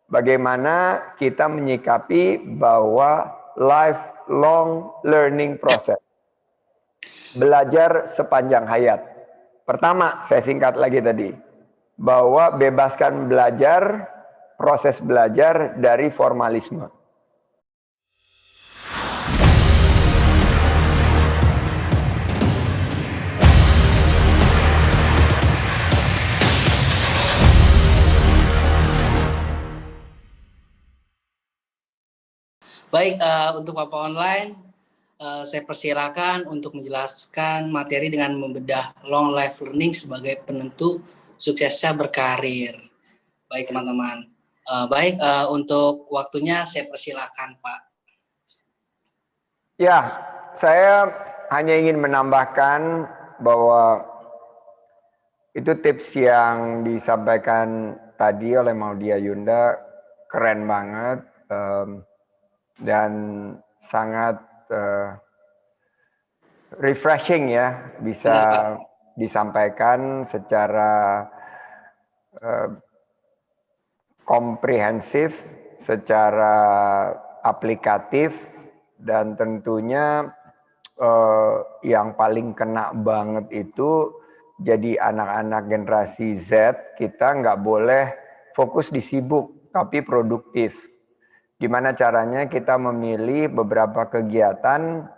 bagaimana kita menyikapi bahwa lifelong learning process, belajar sepanjang hayat. Pertama, saya singkat lagi tadi, bahwa bebaskan belajar, proses belajar dari formalisme. Baik, untuk Papa Online, saya persilakan untuk menjelaskan materi dengan membedah long life learning sebagai penentu suksesnya berkarir. Baik teman-teman. Baik, untuk waktunya saya persilakan Pak. Ya, saya hanya ingin menambahkan bahwa itu tips yang disampaikan tadi oleh Maudia Yunda keren banget dan sangat refreshing ya, bisa disampaikan secara komprehensif, secara aplikatif, dan tentunya yang paling kena banget itu jadi anak-anak generasi Z, kita nggak boleh fokus di sibuk, tapi produktif. Gimana caranya kita memilih beberapa kegiatan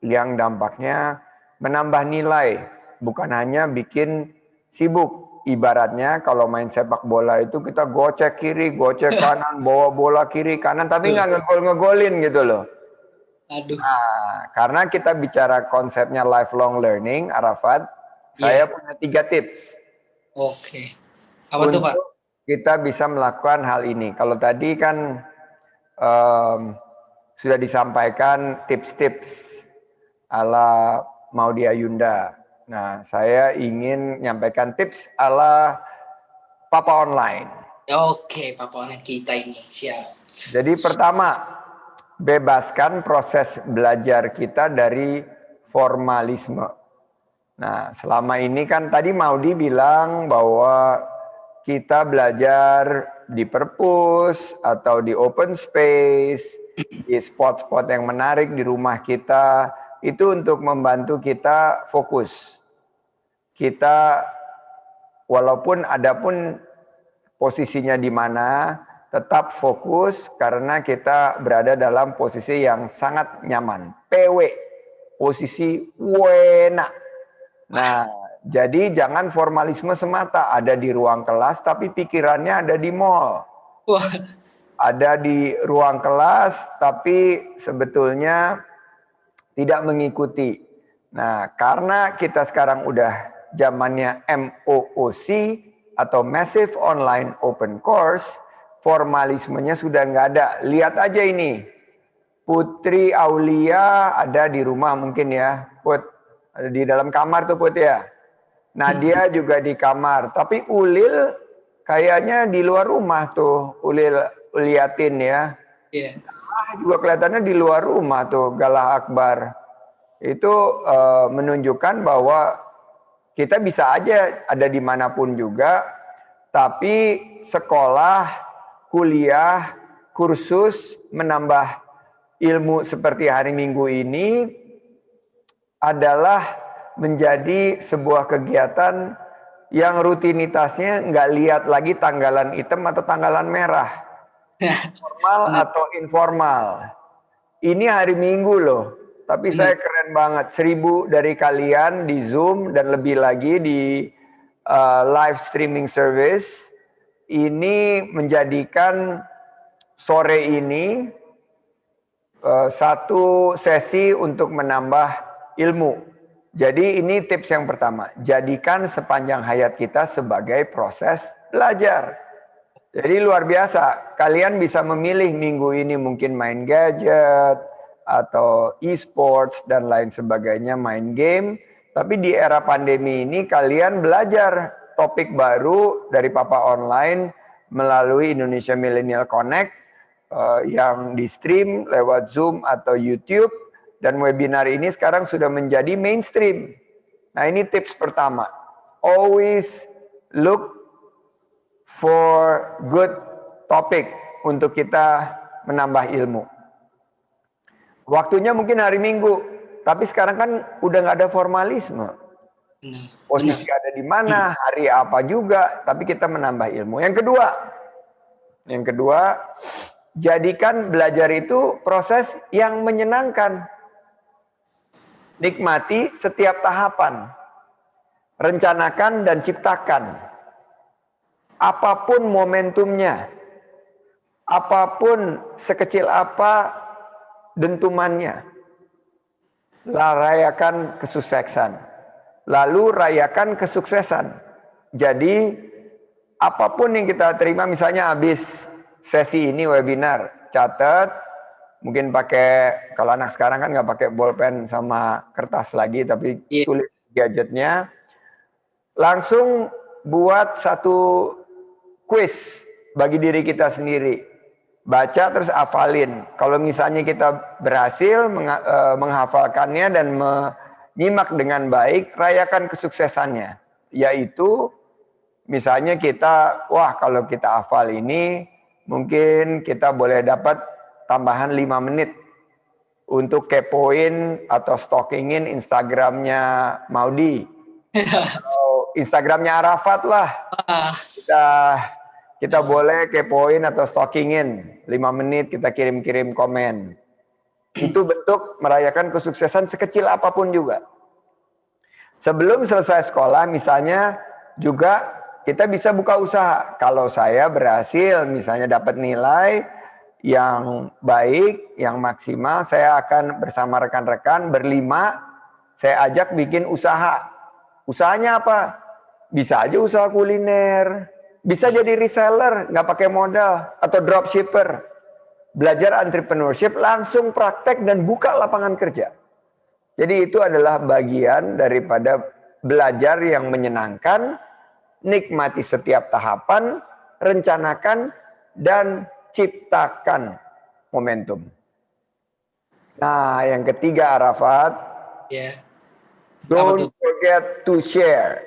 yang dampaknya menambah nilai, bukan hanya bikin sibuk. Ibaratnya kalau main sepak bola itu kita gocek kiri, gocek kanan, bawa bola kiri kanan, tapi nggak ngegolin gitu loh. Aduh. Nah, karena kita bicara konsepnya lifelong learning, Arafat, saya punya 3 tips. Oke. Apa tuh Pak? Untuk kita bisa melakukan hal ini. Kalau tadi kan sudah disampaikan tips-tips ala Maudia Yunda. Nah, saya ingin menyampaikan tips ala Papa Online. Oke, Papa Online kita ini siap. Jadi pertama, bebaskan proses belajar kita dari formalisme. Nah, selama ini kan tadi Maudi bilang bahwa kita belajar di perpus atau di open space, di spot-spot yang menarik di rumah kita, itu untuk membantu kita fokus. Kita walaupun ada pun posisinya di mana, tetap fokus karena kita berada dalam posisi yang sangat nyaman. PW, posisi wena. Nah, jadi jangan formalisme semata, ada di ruang kelas tapi pikirannya ada di mall. Wah. Ada di ruang kelas tapi sebetulnya tidak mengikuti. Nah, karena kita sekarang udah zamannya MOOC atau Massive Online Open Course, formalismenya sudah nggak ada. Lihat aja ini, Putri Aulia ada di rumah mungkin ya, Put, ada di dalam kamar tuh Put ya. Nadia juga di kamar, tapi Ulil kayaknya di luar rumah tuh, Ulil liatin ya. Iya. Juga kelihatannya di luar rumah tuh, Galah Akbar. Itu menunjukkan bahwa kita bisa aja ada dimanapun juga, tapi sekolah, kuliah, kursus, menambah ilmu seperti hari Minggu ini adalah menjadi sebuah kegiatan yang rutinitasnya nggak lihat lagi tanggalan hitam atau tanggalan merah, formal atau informal. Ini hari Minggu loh, tapi saya keren banget. 1000 dari kalian di Zoom dan lebih lagi di live streaming service. Ini menjadikan sore ini satu sesi untuk menambah ilmu. Jadi ini tips yang pertama, jadikan sepanjang hayat kita sebagai proses belajar. Jadi luar biasa, kalian bisa memilih minggu ini mungkin main gadget, atau e-sports dan lain sebagainya, main game. Tapi di era pandemi ini kalian belajar topik baru dari Papa Online melalui Indonesia Millennial Connect yang di stream lewat Zoom atau YouTube. Dan webinar ini sekarang sudah menjadi mainstream. Nah ini tips pertama, always look for good topic untuk kita menambah ilmu. Waktunya mungkin hari Minggu, tapi sekarang kan udah nggak ada formalisme. Benar. Posisi ada di mana, hari apa juga, tapi kita menambah ilmu. Yang kedua, jadikan belajar itu proses yang menyenangkan. Nikmati setiap tahapan. Rencanakan dan ciptakan. Apapun momentumnya, apapun sekecil apa dentumannya, rayakan kesuksesan. Lalu rayakan kesuksesan. Jadi apapun yang kita terima, misalnya habis sesi ini webinar, catat, mungkin pakai, kalau anak sekarang kan nggak pakai bolpen sama kertas lagi, tapi tulis gadgetnya, langsung buat satu quiz bagi diri kita sendiri. Baca terus hafalin. Kalau misalnya kita berhasil menghafalkannya dan menyimak dengan baik, rayakan kesuksesannya. Yaitu misalnya kita, kalau kita hafal ini, mungkin kita boleh dapat tambahan 5 menit untuk kepoin atau stalkingin Instagramnya Maudi. Atau Instagramnya Arafat lah. Kita boleh kepoin atau stalkingin 5 menit, kita kirim-kirim komen. Itu bentuk merayakan kesuksesan sekecil apapun juga. Sebelum selesai sekolah misalnya juga kita bisa buka usaha. Kalau saya berhasil misalnya dapat nilai yang baik, yang maksimal, saya akan bersama rekan-rekan berlima, saya ajak bikin usaha. Usahanya apa? Bisa aja usaha kuliner, bisa jadi reseller, nggak pakai modal, atau dropshipper. Belajar entrepreneurship, langsung praktek dan buka lapangan kerja. Jadi itu adalah bagian daripada belajar yang menyenangkan, nikmati setiap tahapan, rencanakan, dan ciptakan momentum. Nah, yang ketiga Arafat, don't forget to share.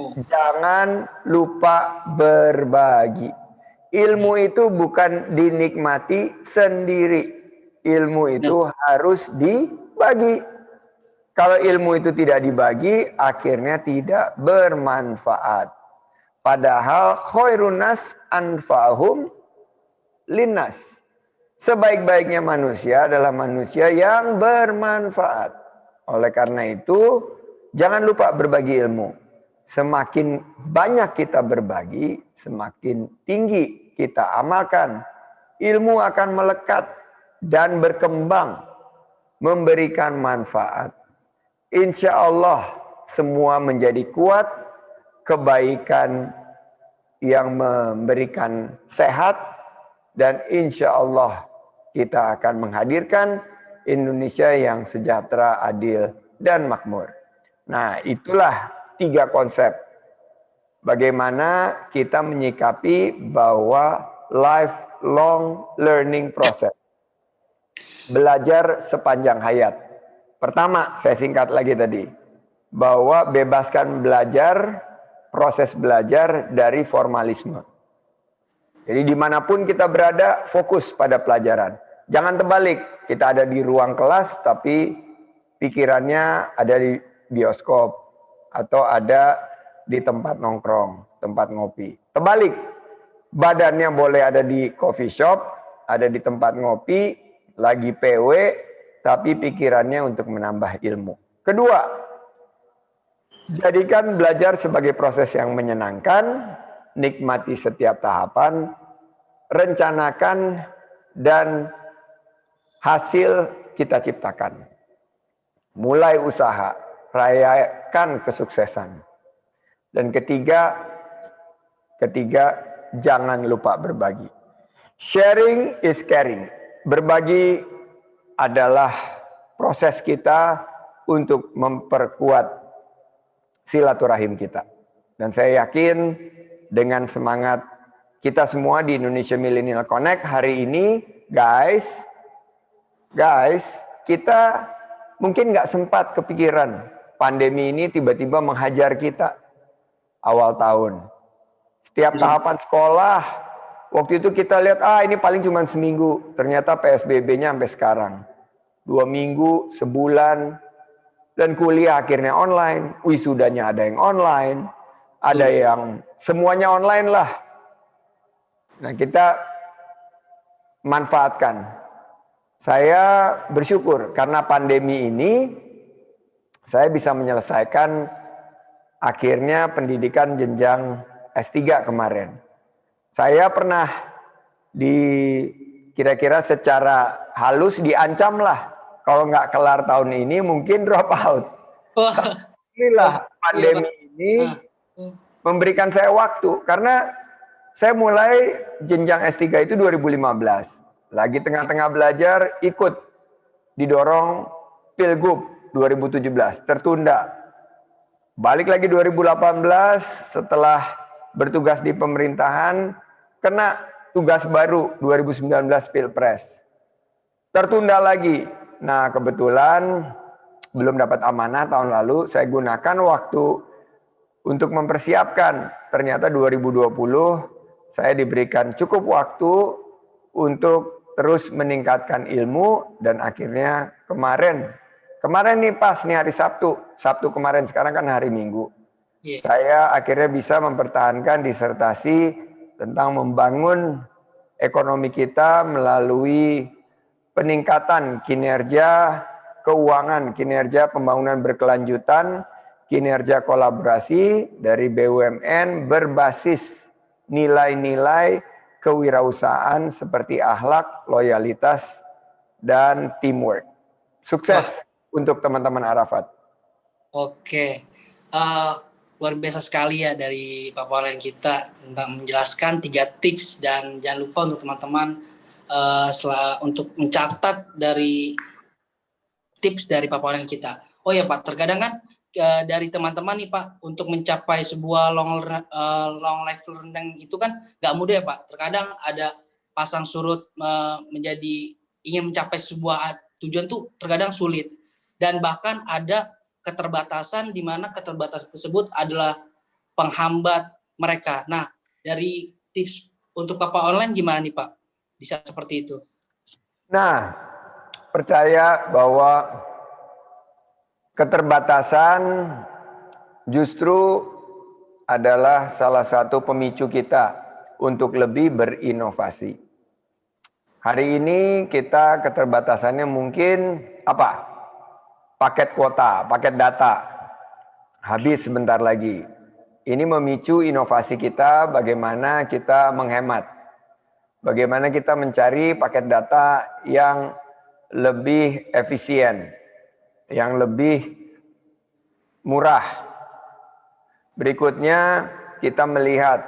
Jangan lupa berbagi. Ilmu itu bukan dinikmati sendiri. Ilmu itu harus dibagi. Kalau ilmu itu tidak dibagi, akhirnya tidak bermanfaat. Padahal khairun nas anfa'hum linnas. Sebaik-baiknya manusia adalah manusia yang bermanfaat. Oleh karena itu, jangan lupa berbagi ilmu. Semakin banyak kita berbagi, semakin tinggi kita amalkan. Ilmu akan melekat dan berkembang, memberikan manfaat. Insya Allah semua menjadi kuat, kebaikan yang memberikan sehat, dan insya Allah kita akan menghadirkan Indonesia yang sejahtera, adil, dan makmur. Nah, itulah 3 konsep. Bagaimana kita menyikapi bahwa lifelong learning process. Belajar sepanjang hayat. Pertama, saya singkat lagi tadi. Bahwa bebaskan belajar, proses belajar dari formalisme. Jadi dimanapun kita berada, fokus pada pelajaran. Jangan terbalik, kita ada di ruang kelas, tapi pikirannya ada di bioskop, atau ada di tempat nongkrong, tempat ngopi. Terbalik, badannya boleh ada di coffee shop, ada di tempat ngopi, lagi PW, tapi pikirannya untuk menambah ilmu. Kedua, jadikan belajar sebagai proses yang menyenangkan, nikmati setiap tahapan, rencanakan, dan hasil kita ciptakan. Mulai usaha, rayakan kesuksesan. Dan ketiga, jangan lupa berbagi. Sharing is caring. Berbagi adalah proses kita untuk memperkuat silaturahim kita. Dan saya yakin dengan semangat kita semua di Indonesia Millennial Connect hari ini, guys, kita mungkin nggak sempat kepikiran pandemi ini tiba-tiba menghajar kita awal tahun. Setiap tahapan sekolah Waktu itu kita lihat, ini paling cuma seminggu. Ternyata PSBB-nya sampai sekarang. 2 minggu, sebulan, dan kuliah akhirnya online. Wisudanya ada yang online, ada yang semuanya online lah. Nah, kita manfaatkan. Saya bersyukur karena pandemi ini, saya bisa menyelesaikan akhirnya pendidikan jenjang S3 kemarin. Saya pernah kira-kira secara halus diancam lah. Kalau nggak kelar tahun ini mungkin drop out. Inilah pandemi ini memberikan saya waktu. Karena saya mulai jenjang S3 itu 2015. Lagi tengah-tengah belajar, ikut didorong Pilgub 2017, tertunda. Balik lagi 2018 setelah bertugas di pemerintahan, kena tugas baru 2019 Pilpres. Tertunda lagi. Nah, kebetulan belum dapat amanah tahun lalu, saya gunakan waktu untuk mempersiapkan. Ternyata 2020 saya diberikan cukup waktu untuk terus meningkatkan ilmu, dan akhirnya kemarin nih pas nih hari Sabtu kemarin, sekarang kan hari Minggu. Saya akhirnya bisa mempertahankan disertasi tentang membangun ekonomi kita melalui peningkatan kinerja keuangan, kinerja pembangunan berkelanjutan, kinerja kolaborasi dari BUMN berbasis nilai-nilai kewirausahaan seperti akhlak, loyalitas, dan teamwork. Sukses untuk teman-teman Arafat. Oke. Luar biasa sekali ya dari Pak Paulen kita tentang menjelaskan 3 tips, dan jangan lupa untuk teman-teman untuk mencatat dari tips dari Pak Paulen kita. Oh ya Pak, terkadang kan dari teman-teman nih Pak, untuk mencapai sebuah long life learning itu kan nggak mudah ya Pak. Terkadang ada pasang surut menjadi ingin mencapai sebuah tujuan tuh terkadang sulit, dan bahkan ada keterbatasan di mana keterbatasan tersebut adalah penghambat mereka. Nah, dari tips untuk Bapak online gimana nih Pak? Bisa seperti itu. Nah, percaya bahwa keterbatasan justru adalah salah satu pemicu kita untuk lebih berinovasi. Hari ini kita keterbatasannya mungkin apa? Paket kuota, paket data, habis sebentar lagi. Ini memicu inovasi kita, bagaimana kita menghemat. Bagaimana kita mencari paket data yang lebih efisien, yang lebih murah. Berikutnya kita melihat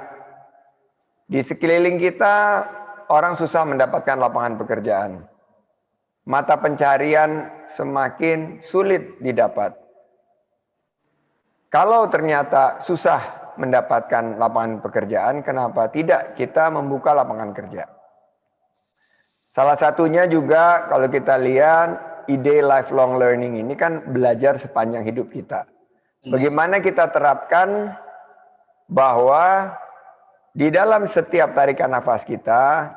di sekeliling kita orang susah mendapatkan lapangan pekerjaan. Mata pencarian semakin sulit didapat. Kalau ternyata susah mendapatkan lapangan pekerjaan, kenapa tidak kita membuka lapangan kerja? Salah satunya juga kalau kita lihat ide lifelong learning ini kan belajar sepanjang hidup kita. Bagaimana kita terapkan bahwa di dalam setiap tarikan nafas kita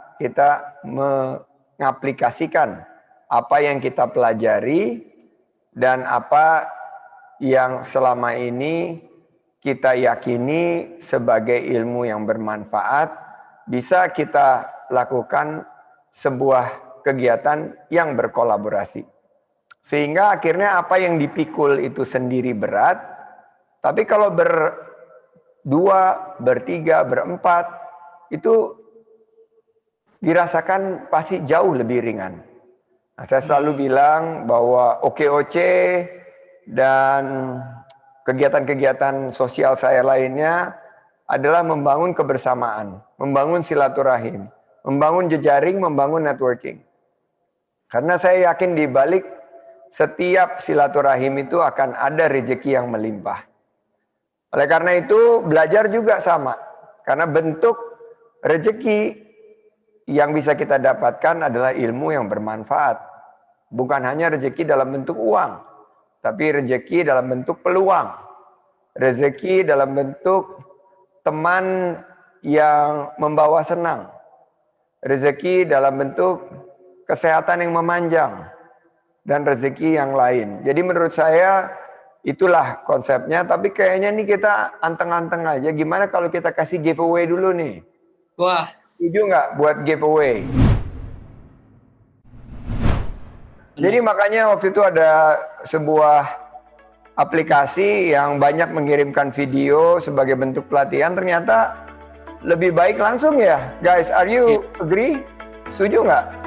mengaplikasikan apa yang kita pelajari dan apa yang selama ini kita yakini sebagai ilmu yang bermanfaat, bisa kita lakukan sebuah kegiatan yang berkolaborasi. Sehingga akhirnya apa yang dipikul itu sendiri berat, tapi kalau berdua, bertiga, berempat, itu dirasakan pasti jauh lebih ringan. Nah, saya selalu bilang bahwa OKOC dan kegiatan-kegiatan sosial saya lainnya adalah membangun kebersamaan, membangun silaturahim, membangun jejaring, membangun networking. Karena saya yakin di balik setiap silaturahim itu akan ada rezeki yang melimpah. Oleh karena itu belajar juga sama. Karena bentuk rezeki yang bisa kita dapatkan adalah ilmu yang bermanfaat. Bukan hanya rezeki dalam bentuk uang, tapi rezeki dalam bentuk peluang. Rezeki dalam bentuk teman yang membawa senang. rezeki dalam bentuk kesehatan yang memanjang, dan rezeki yang lain. Jadi menurut saya itulah konsepnya, tapi kayaknya nih kita anteng-anteng aja. Gimana kalau kita kasih giveaway dulu nih? Wah, Setuju nggak buat giveaway? Jadi makanya waktu itu ada sebuah aplikasi yang banyak mengirimkan video sebagai bentuk pelatihan, ternyata lebih baik langsung ya. Guys, are you agree? Setuju nggak?